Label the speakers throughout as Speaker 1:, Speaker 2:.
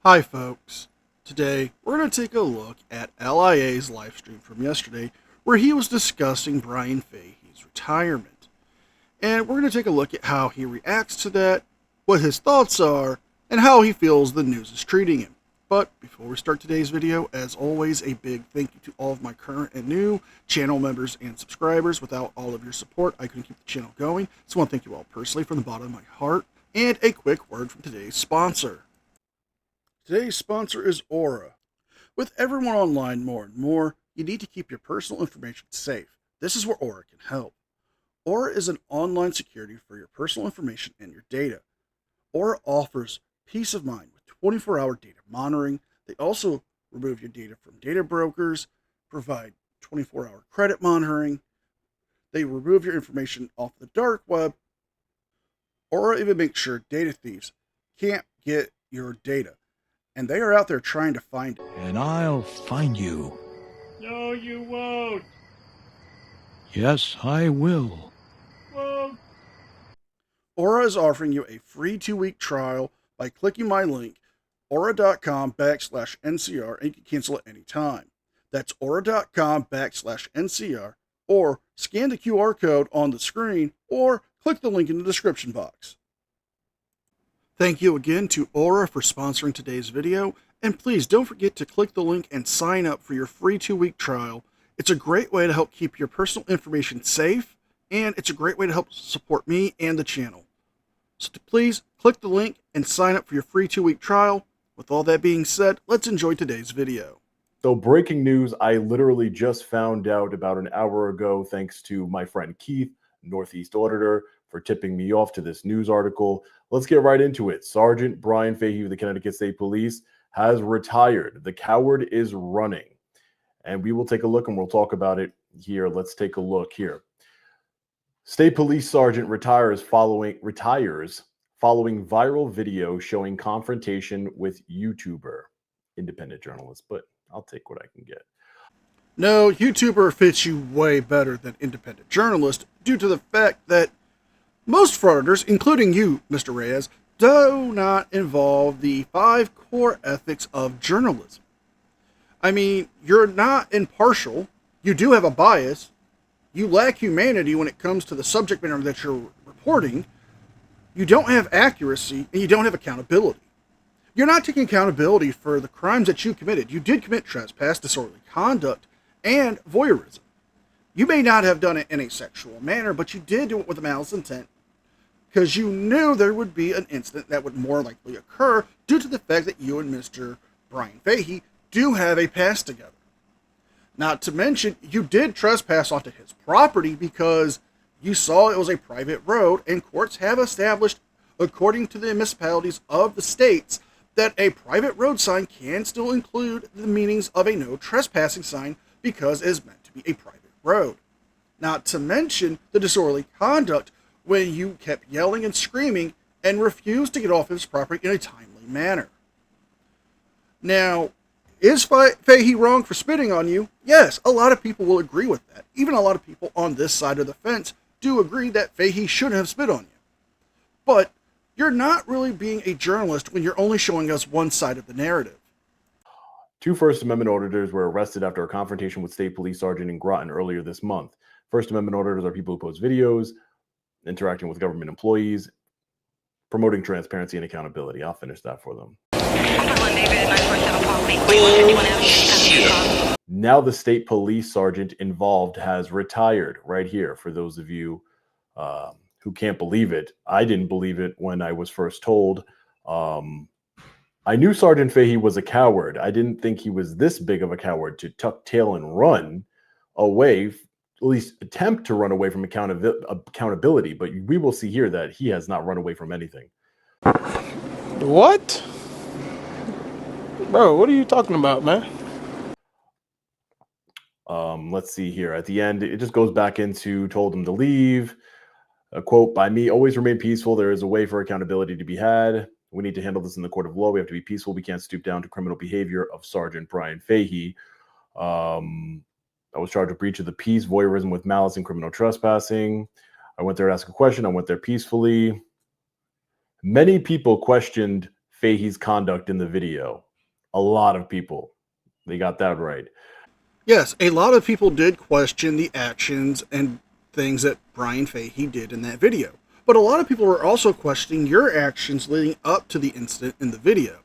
Speaker 1: Hi folks, today we're going to take a look at LIA's live stream from yesterday where he was discussing Brian Fahey's retirement. And we're going to take a look at how he reacts to that, what his thoughts are, and how he feels the news is treating him. But before we start today's video, as always, a big thank you to all of my current and new channel members and subscribers. Without all of your support, I couldn't keep the channel going. So I want to thank you all personally from the bottom of my heart. And a quick word from today's sponsor. Today's sponsor is Aura. With everyone online more and more, you need to keep your personal information safe. This is where Aura can help. Aura is an online security for your personal information and your data. Aura offers peace of mind with 24-hour data monitoring. They also remove your data from data brokers, provide 24-hour credit monitoring. They remove your information off the dark web. Aura even makes sure data thieves can't get your data. And they are out there trying to find it.
Speaker 2: And I'll find you.
Speaker 3: No, you won't.
Speaker 2: Yes, I will.
Speaker 3: Won't.
Speaker 1: Aura is offering you a free 2-week trial by clicking my link, aura.com/NCR, and you can cancel at any time. That's aura.com/NCR, or scan the QR code on the screen, or click the link in the description box. Thank you again to Aura for sponsoring today's video, and please don't forget to click the link and sign up for your free 2-week trial. It's a great way to help keep your personal information safe, and it's a great way to help support me and the channel. So please click the link and sign up for your free 2-week trial. With all that being said, let's enjoy today's video.
Speaker 4: So breaking news, I literally just found out about an hour ago, thanks to my friend Keith, Northeast Auditor, for tipping me off to this news article. Let's get right into it. Sergeant Brian Fahey of the Connecticut State Police has retired. The coward is running. And we will take a look and we'll talk about it here. Let's take a look here. State Police Sergeant retires following viral video showing confrontation with YouTuber. Independent journalist, but I'll take what I can get.
Speaker 1: No, YouTuber fits you way better than independent journalist due to the fact that most frauditors, including you, Mr. Reyes, do not involve the 5 core ethics of journalism. I mean, you're not impartial, you do have a bias, you lack humanity when it comes to the subject matter that you're reporting, you don't have accuracy, and you don't have accountability. You're not taking accountability for the crimes that you committed. You did commit trespass, disorderly conduct, and voyeurism. You may not have done it in a sexual manner, but you did do it with a malice intent because you knew there would be an incident that would more likely occur due to the fact that you and Mr. Brian Fahey do have a past together. Not to mention, you did trespass onto his property because you saw it was a private road, and courts have established, according to the municipalities of the states, that a private road sign can still include the meanings of a no trespassing sign because it is meant to be a private road. Not to mention the disorderly conduct when you kept yelling and screaming and refused to get off his property in a timely manner. Now, is Fahey wrong for spitting on you? Yes, a lot of people will agree with that. Even a lot of people on this side of the fence do agree that Fahey shouldn't have spit on you. But you're not really being a journalist when you're only showing us one side of the narrative.
Speaker 4: 2 First Amendment auditors were arrested after a confrontation with State Police Sergeant in Groton earlier this month. First Amendment auditors are people who post videos, interacting with government employees, promoting transparency and accountability. I'll finish that for them. Now the State Police Sergeant involved has retired right here. For those of you who can't believe it, I didn't believe it when I was first told. I knew Sergeant Fahey was a coward. I didn't think he was this big of a coward to tuck tail and run away, at least attempt to run away from accountability. But we will see here that he has not run away from anything.
Speaker 3: What? Bro, what are you talking about, man?
Speaker 4: Let's see here. At the end, it just goes back into told him to leave. A quote by me, always remain peaceful. There is a way for accountability to be had. We need to handle this in the court of law. We have to be peaceful. We can't stoop down to criminal behavior of Sergeant Brian Fahey. I was charged with breach of the peace, voyeurism with malice, and criminal trespassing. I went there to ask a question. I went there peacefully. Many people questioned Fahey's conduct in the video. A lot of people, they got that right.
Speaker 1: Yes, a lot of people did question the actions and things that Brian Fahey did in that video. But a lot of people were also questioning your actions leading up to the incident in the video.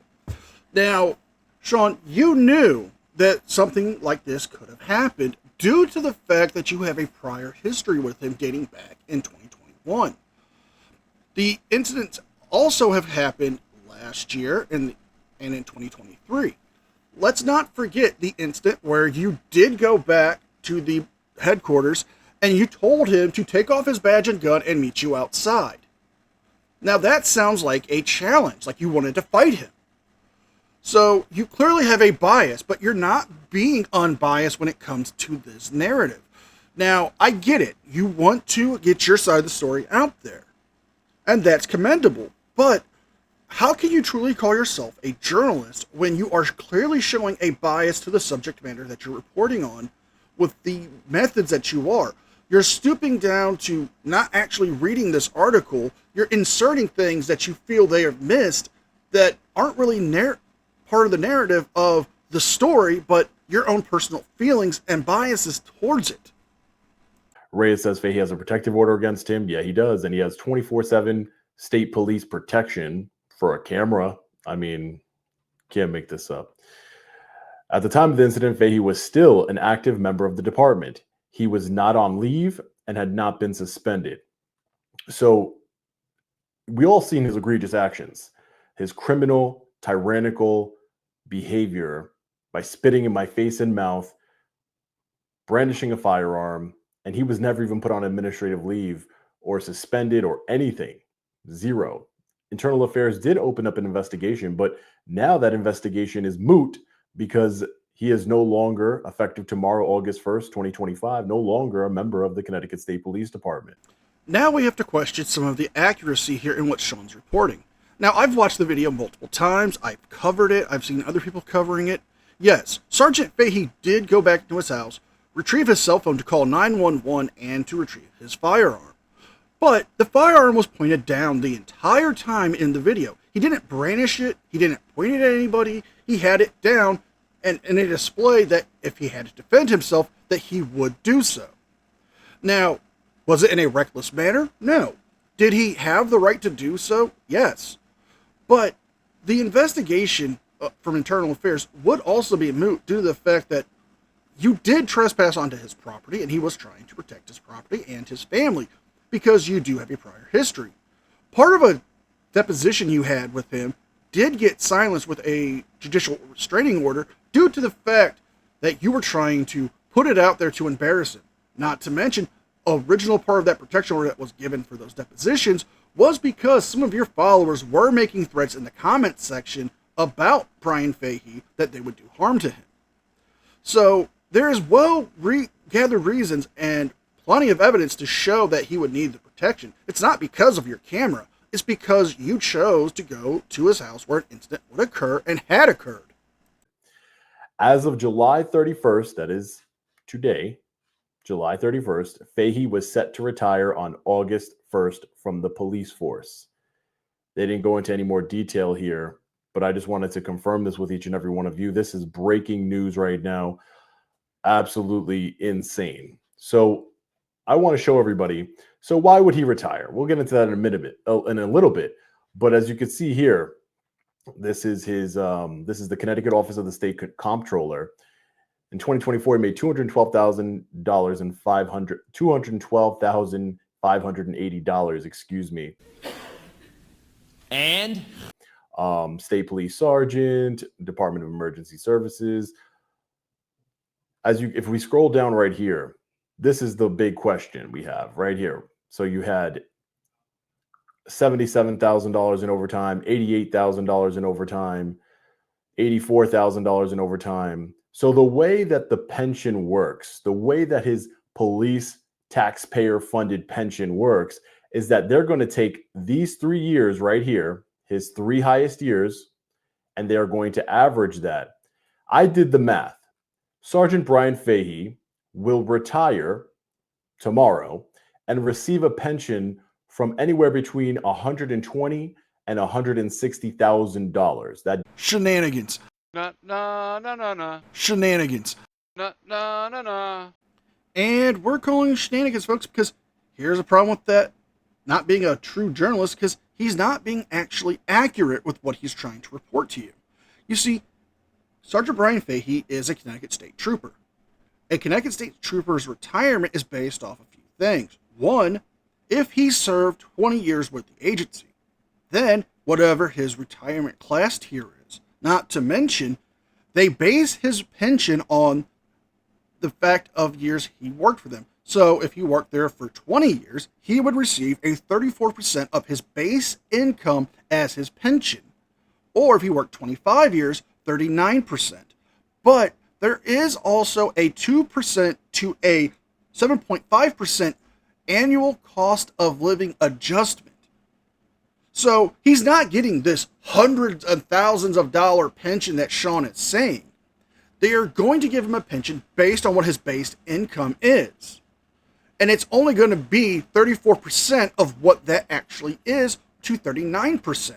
Speaker 1: Now, Sean, you knew that something like this could have happened due to the fact that you have a prior history with him dating back in 2021. The incidents also have happened last year and in 2023. Let's not forget the incident where you did go back to the headquarters and you told him to take off his badge and gun and meet you outside. Now that sounds like a challenge, like you wanted to fight him. So you clearly have a bias, but you're not being unbiased when it comes to this narrative. Now, I get it. You want to get your side of the story out there. And that's commendable. But how can you truly call yourself a journalist when you are clearly showing a bias to the subject matter that you're reporting on with the methods that you are? You're stooping down to not actually reading this article. You're inserting things that you feel they have missed that aren't really part of the narrative of the story, but your own personal feelings and biases towards it.
Speaker 4: Reyes says Fahey has a protective order against him. Yeah, he does. And he has 24/7 state police protection for a camera. I mean, can't make this up. At the time of the incident, Fahey was still an active member of the department. He was not on leave and had not been suspended. So we all seen his egregious actions, his criminal, tyrannical behavior by spitting in my face and mouth, brandishing a firearm, and he was never even put on administrative leave or suspended or anything. Zero. Internal Affairs did open up an investigation, but now that investigation is moot because he is no longer, effective tomorrow, August 1st, 2025, no longer a member of the Connecticut State Police Department.
Speaker 1: Now we have to question some of the accuracy here in what Sean's reporting. Now, I've watched the video multiple times. I've covered it. I've seen other people covering it. Yes, Sergeant Fahey did go back to his house, retrieve his cell phone to call 911 and to retrieve his firearm. But the firearm was pointed down the entire time in the video. He didn't brandish it. He didn't point it at anybody. He had it down and in a display that if he had to defend himself, that he would do so. Now, was it in a reckless manner? No. Did he have the right to do so? Yes. But the investigation from Internal Affairs would also be moot due to the fact that you did trespass onto his property and he was trying to protect his property and his family because you do have a prior history. Part of a deposition you had with him did get silenced with a judicial restraining order due to the fact that you were trying to put it out there to embarrass him. Not to mention, original part of that protection order that was given for those depositions was because some of your followers were making threats in the comment section about Brian Fahey that they would do harm to him. So there is gathered reasons and plenty of evidence to show that he would need the protection. It's not because of your camera. It's because you chose to go to his house where an incident would occur and had occurred.
Speaker 4: As of July 31st, that is today, July 31st, Fahey was set to retire on August 1st from the police force. They didn't go into any more detail here, but I just wanted to confirm this with each and every one of you. This is breaking news right now. Absolutely insane. So I want to show everybody. So why would he retire? We'll get into that in a little bit. But as you can see here, this is his. This is the Connecticut Office of the State Comptroller. In 2024, he made $212,000 and $212,580. Excuse me.
Speaker 5: And
Speaker 4: State Police Sergeant, Department of Emergency Services. If we scroll down right here, this is the big question we have right here. So you had $77,000 in overtime, $88,000 in overtime, $84,000 in overtime. So the way that the pension works, the way that his police taxpayer-funded pension works, is that they're going to take these 3 years right here, his 3 highest years, and they're going to average that. I did the math. Sergeant Brian Fahey will retire tomorrow and receive a pension from anywhere between $120,000 and $160,000. That
Speaker 1: Shenanigans.
Speaker 5: Na na na na na
Speaker 1: Shenanigans.
Speaker 5: na na na na.
Speaker 1: And we're calling shenanigans, folks, because here's a problem with that not being a true journalist, because he's not being actually accurate with what he's trying to report to you. You see, Sergeant Brian Fahey is a Connecticut State Trooper. A Connecticut State Trooper's retirement is based off a few things. One, if he served 20 years with the agency, then whatever his retirement class tier is. Not to mention, they base his pension on the fact of years he worked for them. So if he worked there for 20 years, he would receive a 34% of his base income as his pension. Or if he worked 25 years, 39%. But there is also a 2% to a 7.5% annual cost of living adjustment. So he's not getting this hundreds of thousands of dollar pension that Sean is saying. They are going to give him a pension based on what his base income is. And it's only going to be 34% of what that actually is to 39%.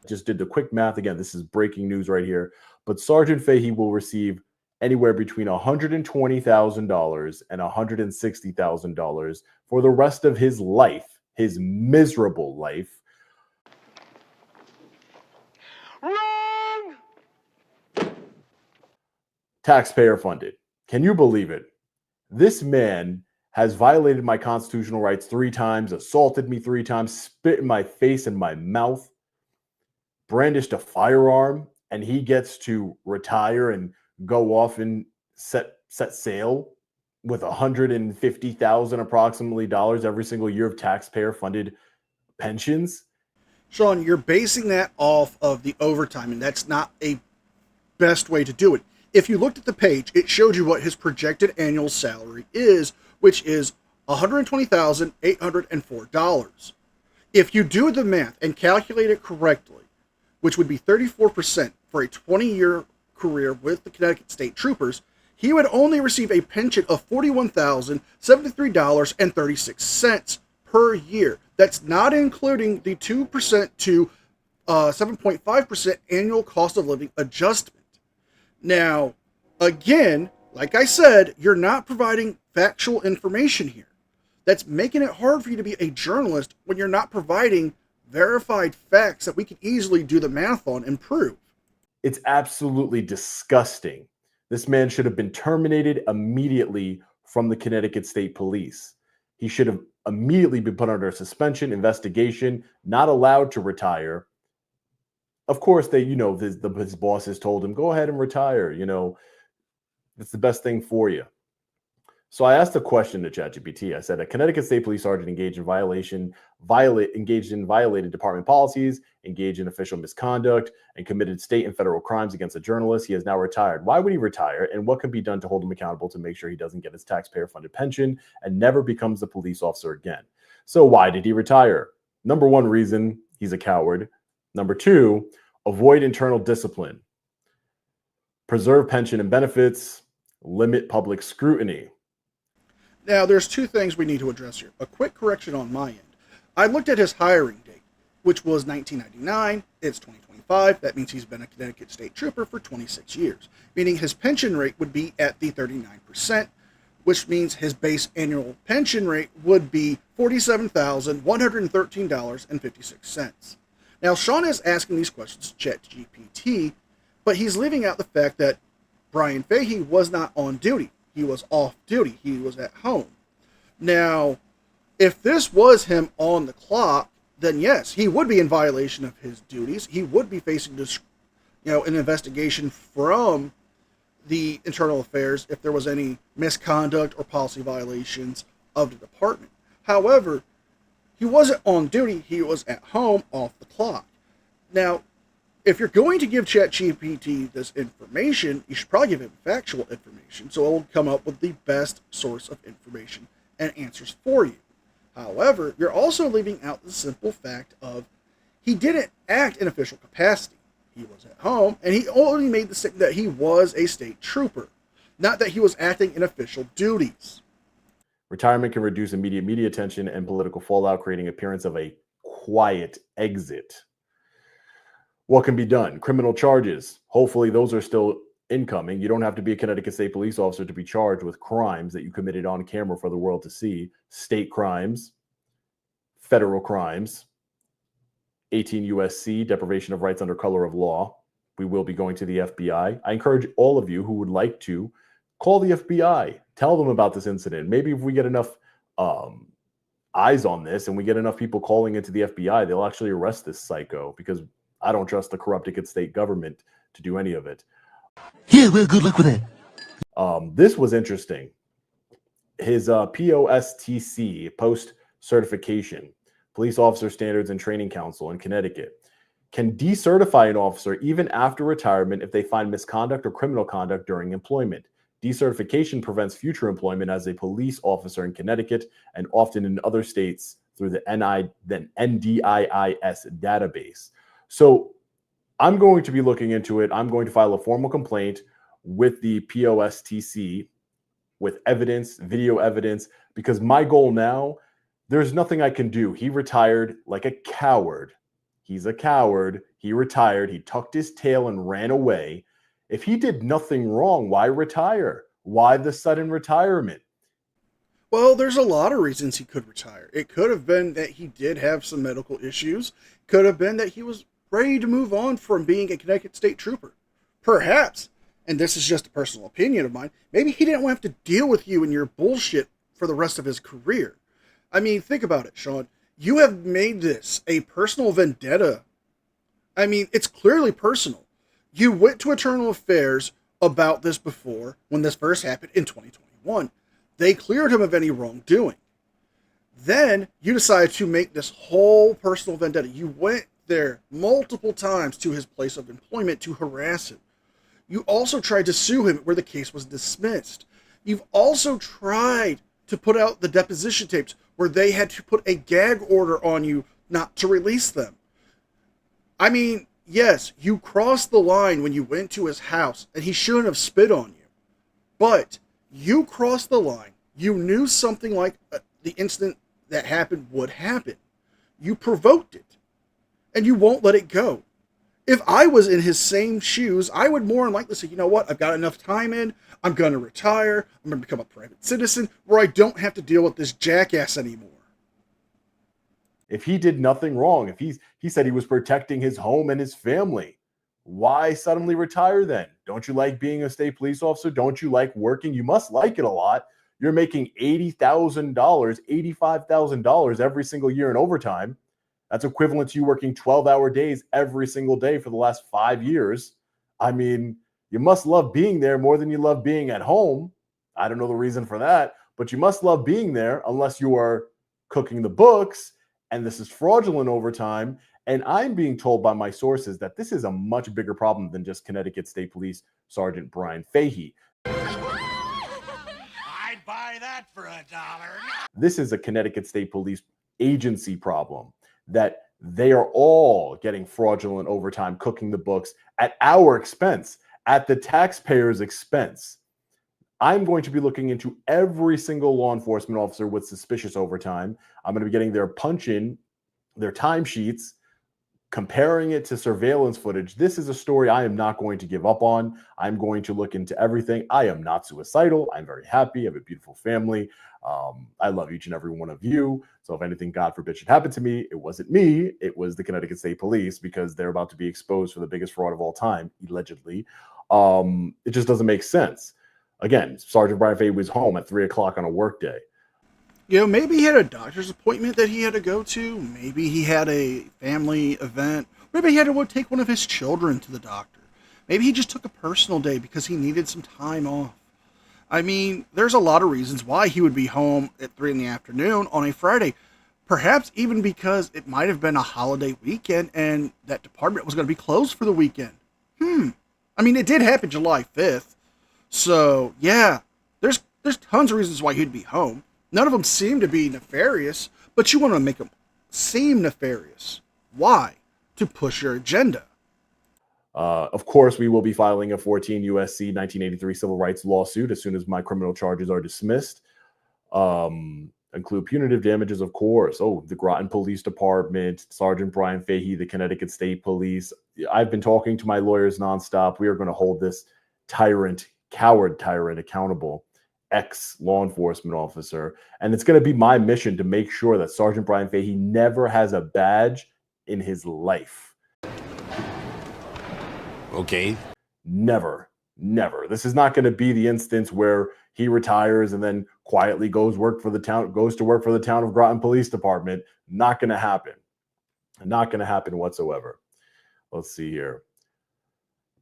Speaker 4: just did the quick math. Again, this is breaking news right here. But Sergeant Fahey will receive anywhere between $120,000 and $160,000 for the rest of his life, his miserable life.
Speaker 5: Wrong!
Speaker 4: Taxpayer funded. Can you believe it? This man has violated my constitutional rights 3 times, assaulted me 3 times, spit in my face and my mouth, brandished a firearm, and he gets to retire and go off and set sail with $150,000 approximately dollars every single year of taxpayer funded pensions.
Speaker 1: Sean, you're basing that off of the overtime, and that's not a best way to do it. If you looked at the page, it showed you what his projected annual salary is, which is $120,804. If you do the math and calculate it correctly, which would be 34% for a 20-year career with the Connecticut State Troopers, he would only receive a pension of $41,073.36 per year. That's not including the 2% to 7.5% annual cost of living adjustment. Now, again, like I said, you're not providing factual information here. That's making it hard for you to be a journalist when you're not providing verified facts that we can easily do the math on and prove.
Speaker 4: It's absolutely disgusting. This man should have been terminated immediately from the Connecticut State Police. He should have immediately been put under suspension, investigation, not allowed to retire. Of course, his bosses told him, go ahead and retire. It's the best thing for you. So I asked a question to ChatGPT. I said, a Connecticut State Police sergeant engaged in violated department policies, engaged in official misconduct, and committed state and federal crimes against a journalist. He has now retired. Why would he retire? And what can be done to hold him accountable to make sure he doesn't get his taxpayer-funded pension and never becomes a police officer again? So why did he retire? Number one reason, he's a coward. Number two, avoid internal discipline. Preserve pension and benefits. Limit public scrutiny.
Speaker 1: Now, there's 2 things we need to address here. A quick correction on my end. I looked at his hiring date, which was 1999. It's 2025. That means he's been a Connecticut State Trooper for 26 years, meaning his pension rate would be at the 39%, which means his base annual pension rate would be $47,113.56. Now, Sean is asking these questions to ChatGPT, but he's leaving out the fact that Brian Fahey was not on duty. He was off duty. He was at home. Now, if this was him on the clock, then yes, he would be in violation of his duties. He would be facing an investigation from the internal affairs if there was any misconduct or policy violations of the department. However, he wasn't on duty. He was at home off the clock. Now, if you're going to give ChatGPT this information, you should probably give him factual information so it will come up with the best source of information and answers for you. However, you're also leaving out the simple fact of he didn't act in official capacity. He was at home, and he only made the statement that he was a state trooper, not that he was acting in official duties.
Speaker 4: Retirement can reduce immediate media attention and political fallout, creating appearance of a quiet exit. What can be done? Criminal charges. Hopefully those are still incoming. You don't have to be a Connecticut State Police officer to be charged with crimes that you committed on camera for the world to see. State crimes, federal crimes, 18 USC, deprivation of rights under color of law. We will be going to the FBI. I encourage all of you who would like to call the FBI. Tell them about this incident. Maybe if we get enough eyes on this and we get enough people calling into the FBI, they'll actually arrest this psycho, because I don't trust the corrupted state government to do any of it.
Speaker 6: Yeah, well, good luck with that.
Speaker 4: This was interesting. His POSTC, post certification, Police Officer Standards and Training Council in Connecticut, can decertify an officer even after retirement if they find misconduct or criminal conduct during employment. Decertification prevents future employment as a police officer in Connecticut and often in other states through the NDIIS database. So I'm going to be looking into it. I'm going to file a formal complaint with the POSTC with evidence, video evidence, because my goal now, there's nothing I can do. He retired like a coward. He's a coward. He retired. He tucked his tail and ran away. If he did nothing wrong, why retire? Why the sudden retirement?
Speaker 1: Well, there's a lot of reasons he could retire. It could have been that he did have some medical issues. Could have been that he was ready to move on from being a Connecticut State Trooper. Perhaps, and this is just a personal opinion of mine, maybe he didn't want to have to deal with you and your bullshit for the rest of his career. I mean, think about it, Sean. You have made this a personal vendetta. I mean, it's clearly personal. You went to Internal Affairs about this before, when this first happened in 2021. They cleared him of any wrongdoing. Then you decided to make this whole personal vendetta. You went there multiple times to his place of employment to harass him. You also tried to sue him where the case was dismissed. You've also tried to put out the deposition tapes where they had to put a gag order on you not to release them. I mean, yes, you crossed the line when you went to his house and he shouldn't have spit on you. But you crossed the line. You knew something like the incident that happened would happen. You provoked it. And you won't let it go. If I was in his same shoes, I would more than likely say, you know what, I've got enough time in, I'm going to retire, I'm going to become a private citizen where I don't have to deal with this jackass anymore.
Speaker 4: If he did nothing wrong, if he said he was protecting his home and his family, why suddenly retire then? Don't you like being a state police officer? Don't you like working? You must like it a lot. You're making $80,000, $85,000 every single year in overtime. That's equivalent to you working 12-hour days every single day for the last 5 years. I mean, you must love being there more than you love being at home. I don't know the reason for that, but you must love being there unless you are cooking the books, and this is fraudulent overtime. And I'm being told by my sources that this is a much bigger problem than just Connecticut State Police Sergeant Brian Fahey.
Speaker 6: I'd buy that for $1.
Speaker 4: This is a Connecticut State Police agency problem, that they are all getting fraudulent overtime, cooking the books at our expense, at the taxpayers' expense. I'm going to be looking into every single law enforcement officer with suspicious overtime. I'm going to be getting their punch-in, their timesheets, comparing it to surveillance footage. This is a story I am not going to give up on. I'm going to look into everything. I am not suicidal. I'm very happy. I have a beautiful family. I love each and every one of you. So if anything, God forbid, should happen to me, it wasn't me. It was the Connecticut State Police, because they're about to be exposed for the biggest fraud of all time, allegedly. It just doesn't make sense. Again, Sergeant Brian Fahey was home at 3 o'clock on a work day.
Speaker 1: You know, maybe he had a doctor's appointment that he had to go to. Maybe he had a family event. Maybe he had to take one of his children to the doctor. Maybe he just took a personal day because he needed some time off. I mean, there's a lot of reasons why he would be home at 3 in the afternoon on a Friday. Perhaps even because it might have been a holiday weekend and that department was going to be closed for the weekend. I mean, it did happen July 5th. So, yeah, there's tons of reasons why he'd be home. None of them seem to be nefarious, but you want to make them seem nefarious. Why? To push your agenda.
Speaker 4: Of course, we will be filing a 14 USC 1983 civil rights lawsuit as soon as my criminal charges are dismissed. include punitive damages, of course. Oh, the Groton Police Department, Sergeant Brian Fahey, the Connecticut State Police. I've been talking to my lawyers nonstop. We are going to hold this coward tyrant accountable, ex-law enforcement officer. And it's going to be my mission to make sure that Sergeant Brian Fahey never has a badge in his life.
Speaker 6: Okay.
Speaker 4: Never. This is not going to be the instance where he retires and then quietly goes to work for the town of Groton Police Department. Not going to happen. Not going to happen whatsoever. Let's see here.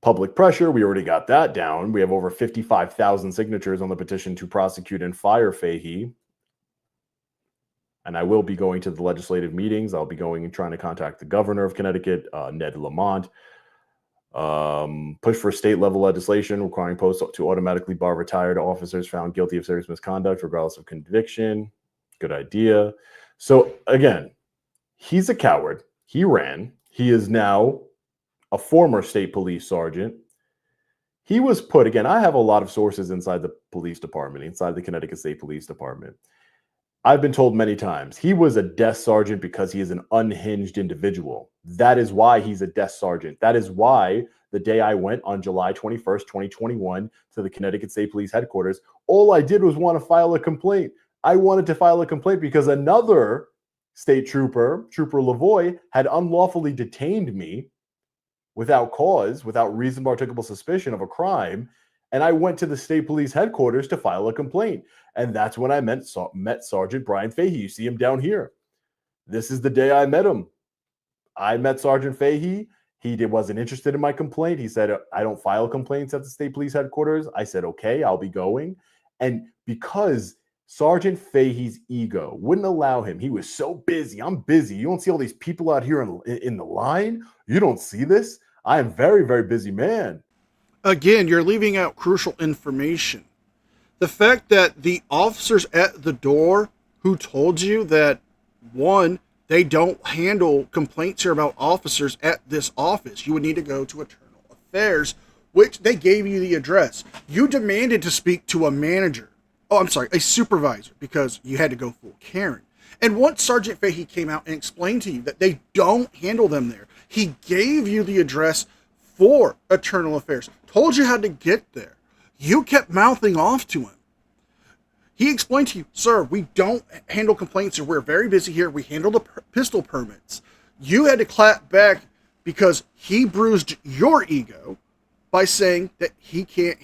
Speaker 4: Public pressure, we already got that down. We have over 55,000 signatures on the petition to prosecute and fire Fahey. And I will be going to the legislative meetings. I'll be going and trying to contact the governor of Connecticut, Ned Lamont. Push for state-level legislation requiring posts to automatically bar retired officers found guilty of serious misconduct, regardless of conviction. Good idea. So again, he's a coward. He ran. He is now a former state police sergeant. He was put, again, I have a lot of sources inside the police department, inside the Connecticut State Police Department. I've been told many times he was a desk sergeant because he is an unhinged individual. That is why he's a desk sergeant. That is why the day I went on July 21st, 2021 to the Connecticut State Police headquarters, all I did was want to file a complaint. I wanted to file a complaint because another state trooper, Trooper Lavoie, had unlawfully detained me without cause, without reasonable articulable suspicion of a crime. And I went to the state police headquarters to file a complaint. And that's when I met Sergeant Brian Fahey. You see him down here. This is the day I met him. I met Sergeant Fahey. He wasn't interested in my complaint. He said, I don't file complaints at the state police headquarters. I said, okay, I'll be going. And because Sergeant Fahey's ego wouldn't allow him, he was so busy. I'm busy. You don't see all these people out here in the line? You don't see this? I am very, very busy man.
Speaker 1: Again, you're leaving out crucial information. The fact that the officers at the door who told you that, one, they don't handle complaints here about officers at this office. You would need to go to Internal Affairs, which they gave you the address. You demanded to speak to a manager. A supervisor, because you had to go full Karen. And once Sergeant Fahey came out and explained to you that they don't handle them there, he gave you the address for Internal Affairs, told you how to get there. You kept mouthing off to him. He explained to you, sir, we don't handle complaints, or we're very busy here. We handle the pistol permits. You had to clap back because he bruised your ego by saying that he can't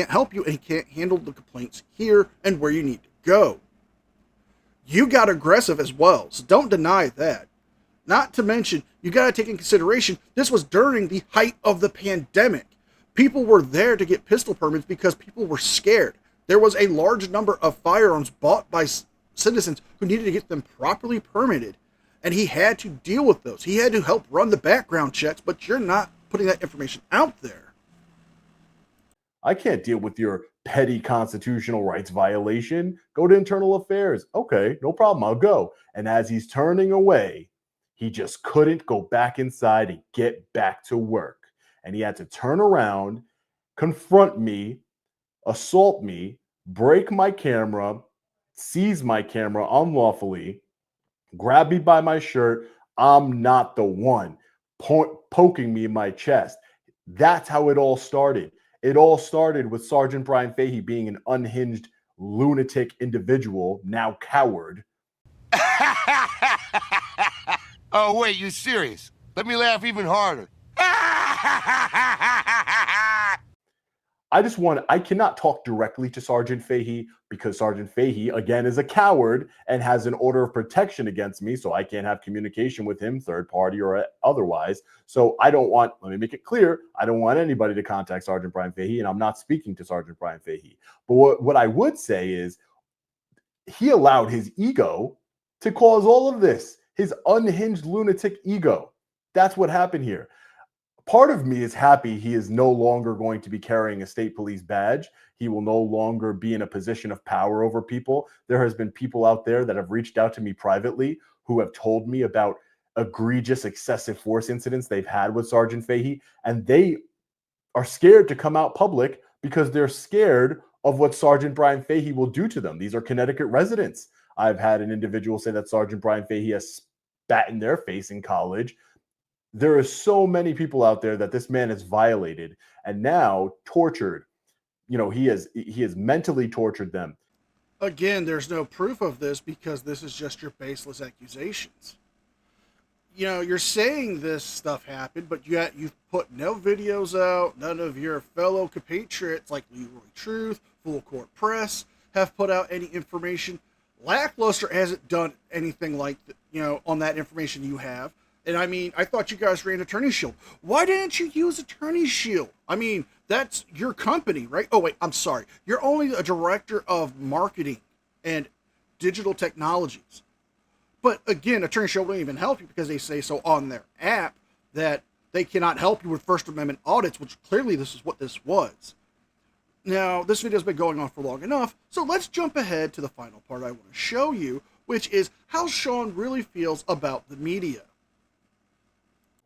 Speaker 1: help you and he can't handle the complaints here and where you need to go. You got aggressive as well, so don't deny that. Not to mention, you got to take in consideration, this was during the height of the pandemic. People were there to get pistol permits because people were scared. There was a large number of firearms bought by citizens who needed to get them properly permitted, and he had to deal with those. He had to help run the background checks, but you're not putting that information out there.
Speaker 4: I can't deal with your petty constitutional rights violation. Go to Internal Affairs. Okay, no problem. I'll go. And as he's turning away, he just couldn't go back inside and get back to work. And he had to turn around, confront me, assault me, break my camera, seize my camera unlawfully, grab me by my shirt. I'm not the one, poking me in my chest. That's how it all started. It all started with Sergeant Brian Fahey being an unhinged lunatic individual, now coward.
Speaker 6: Oh, wait, you serious? Let me laugh even harder.
Speaker 4: I cannot talk directly to Sergeant Fahey because Sergeant Fahey, again, is a coward and has an order of protection against me, so I can't have communication with him, third party or otherwise. So let me make it clear, I don't want anybody to contact Sergeant Brian Fahey, and I'm not speaking to Sergeant Brian Fahey. But what I would say is he allowed his ego to cause all of this, his unhinged lunatic ego. That's what happened here. Part of me is happy he is no longer going to be carrying a state police badge. He will no longer be in a position of power over people. There has been people out there that have reached out to me privately who have told me about egregious excessive force incidents they've had with Sergeant Fahey, and they are scared to come out public because they're scared of what Sergeant Brian Fahey will do to them. These are Connecticut residents. I've had an individual say that Sergeant Brian Fahey has spat in their face in college. There are so many people out there that this man has violated and now tortured. He has mentally tortured them.
Speaker 1: Again, there's no proof of this because this is just your baseless accusations. You're saying this stuff happened, but yet you've put no videos out. None of your fellow compatriots like Leroy Truth, Full Court Press have put out any information. Lackluster hasn't done anything like on that information you have. And I mean, I thought you guys ran Attorney Shield. Why didn't you use Attorney Shield? I mean, that's your company, right? Oh, wait, I'm sorry. You're only a director of marketing and digital technologies. But again, Attorney Shield won't even help you because they say so on their app that they cannot help you with First Amendment audits, which clearly this is what this was. Now, this video's been going on for long enough, so let's jump ahead to the final part I want to show you, which is how Sean really feels about the media.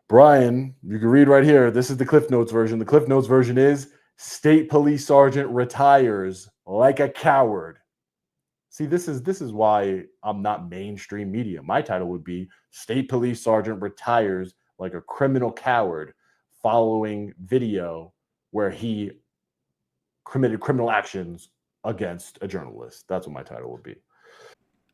Speaker 4: Brian, you can read right here. This is the Cliff Notes version. The Cliff Notes version is State Police Sergeant retires like a coward. See, this is why I'm not mainstream media. My title would be State Police Sergeant retires like a criminal coward following video where he committed criminal actions against a journalist. That's what my title would be.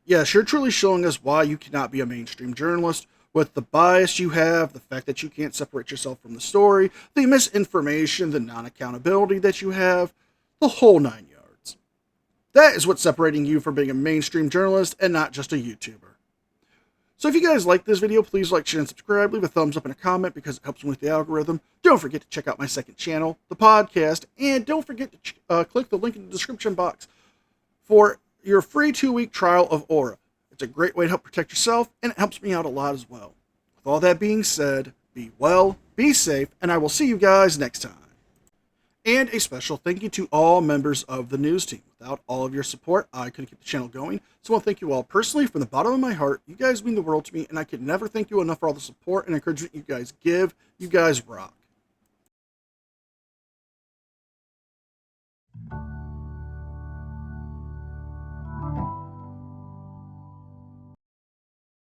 Speaker 1: Yes, you're truly showing us why you cannot be a mainstream journalist with the bias you have, the fact that you can't separate yourself from the story, the misinformation, the non-accountability that you have, the whole 9 yards. That is what's separating you from being a mainstream journalist and not just a YouTuber. So if you guys like this video, please like, share, and subscribe. Leave a thumbs up and a comment because it helps me with the algorithm. Don't forget to check out my second channel, the podcast, and don't forget to click the link in the description box for your free 2-week trial of Aura. It's a great way to help protect yourself, and it helps me out a lot as well. With all that being said, be well, be safe, and I will see you guys next time. And a special thank you to all members of the news team. Without all of your support, I couldn't keep the channel going. So I want to thank you all personally from the bottom of my heart. You guys mean the world to me, and I could never thank you enough for all the support and encouragement you guys give. You guys rock.